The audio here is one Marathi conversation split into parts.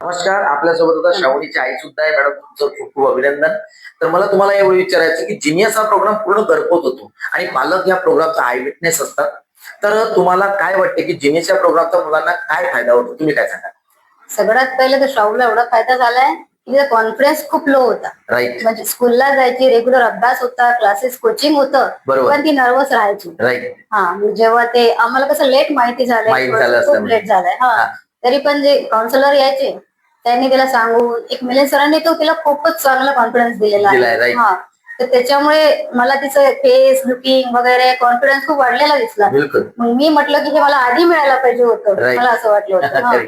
नमस्कार. आपल्यासोबत आता श्रावणीची आई सुद्धा आहे. मॅडम, तुमचं खूप खूप अभिनंदन. तर मला तुम्हाला एवढं विचारायचं की जिनियस हा प्रोग्राम पूर्ण घरपोच होतो आणि पालक या प्रोग्रामचा आय विटनेस असतात. तर तुम्हाला काय वाटते की जिनियस या प्रोग्रामचा मुलांना काय फायदा होतो, तुम्ही काय सांगा? सगळ्यात पहिले तर शाहूला एवढा फायदा झालाय की तिचा कॉन्फिडन्स खूप लो होता. राईट. म्हणजे स्कूलला जायची, रेग्युलर अभ्यास होता, क्लासेस कोचिंग होतं, बरोबर. पण ती नर्वस राहायची. राईट. जेव्हा ते आम्हाला कसं लेट माहिती झालंय, खूप लेट झालंय. तरी पण जे काउन्सिलर यायचे त्यांनी तिला सांगून एक मिलिंद सरांनी तो तिला खूपच चांगला कॉन्फिडन्स दिलेला आहे. तर त्याच्यामुळे मला तिचं फेस लुकिंग वगैरे कॉन्फिडन्स खूप वाढलेला दिसला. मग मी म्हटलं की हे मला आधी मिळायला पाहिजे होतं, मला असं वाटलं होतं.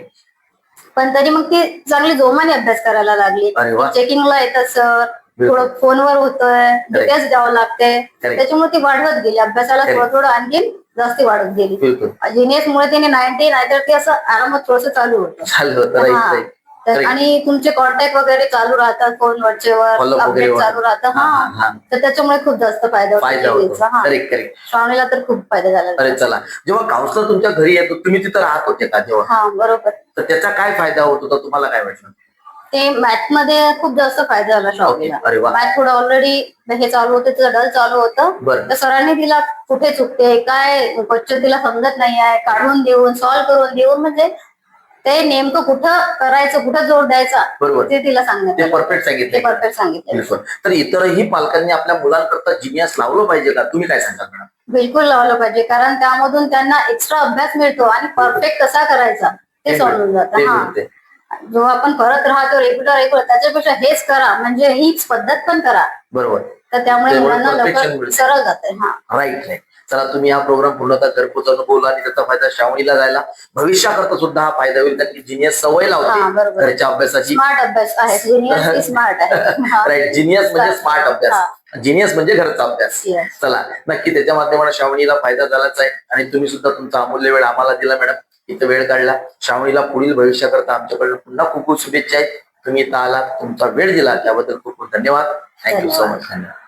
पण तरी मग ती चांगली जोमाने अभ्यास करायला लागली. चेकिंगला येतं सर, थोडं फोनवर होतंय, डिटेल्स द्यावं लागते, त्याच्यामुळे ती वाढवत गेली अभ्यासाला, थोडं थोडं आणखी जास्ती वाढत गेली. जिनियस मुळे तिने 90 नाहीतर ते असं आरामात थोडंसं चालू होतं. आणि तुमचे कॉन्टॅक्ट वगैरे चालू राहतात, फोन वरचेवर अपडेट चालू राहतं. तर त्याच्यामुळे खूप जास्त फायदा होतो. श्रावणीला तर खूप फायदा झाला. अरे चला, जेव्हा काउन्सिलर तुमच्या घरी येतो, तुम्ही तिथं राहत होते का जेव्हा? बरोबर. तर त्याचा काय फायदा होत होता, तुम्हाला काय वाटलं? ते मॅथ मध्ये खूप जास्त फायदा झाला श्रावणीला. अरे वा. मॅथ थोडं ऑलरेडी हे चालू होतं, तिचं डल चालू होतं. तर सरांनी तिला कुठे चुकते, काय क्वेश्चन तिला समजत नाही आहे, काढून देऊन सॉल्व्ह करून देऊन, म्हणजे ते नेमकं कुठं करायचं, कुठं जोड द्यायचा, ते तिला सांगितलं. परफेक्ट सांगितलं. तर इतरही पालकांनी आपल्या मुलांकरता जिनियस लावलं पाहिजे का, तुम्ही काय सांगाल मॅडम? बिलकुल लावलं पाहिजे, कारण त्यामधून त्यांना एक्स्ट्रा अभ्यास मिळतो आणि परफेक्ट कसा करायचा ते समजून जातं. जो आपण करत राहतो रेग्युलर त्याच्यापेक्षा हेच करा, म्हणजे हीच पद्धत पण करा. बरोबर. तर त्यामुळे मुलांना लवकर सरळ जाते. Right right. चला, तुम्ही हा प्रोग्राम पूर्णतः घरपोच अनुभवला आणि त्याचा फायदा श्रावणीला जायला भविष्याकरता सुद्धा हा फायदा होईल, कारण की जिनियस सवय लावते घरच्या अभ्यासाची. स्मार्ट अभ्यास आहे, जिनियस स्मार्ट आहे. राईट. जिनियस म्हणजे स्मार्ट अभ्यास, जिनियस म्हणजे घरचा अभ्यास. चला, नक्की त्याच्या माध्यमाने श्रावणीला फायदा झालाच आहे आणि तुम्ही सुद्धा तुमचा अमूल्य वेळ आम्हाला दिला मॅडम, इथं वेळ काढला. श्रावणीला पुढील भविष्याकरता आमच्याकडून पुन्हा खूप खूप शुभेच्छा आहेत. तुम्ही इथं आलात, तुमचा वेळ दिला त्याबद्दल खूप खूप धन्यवाद. Thank you so much. धन्यवाद.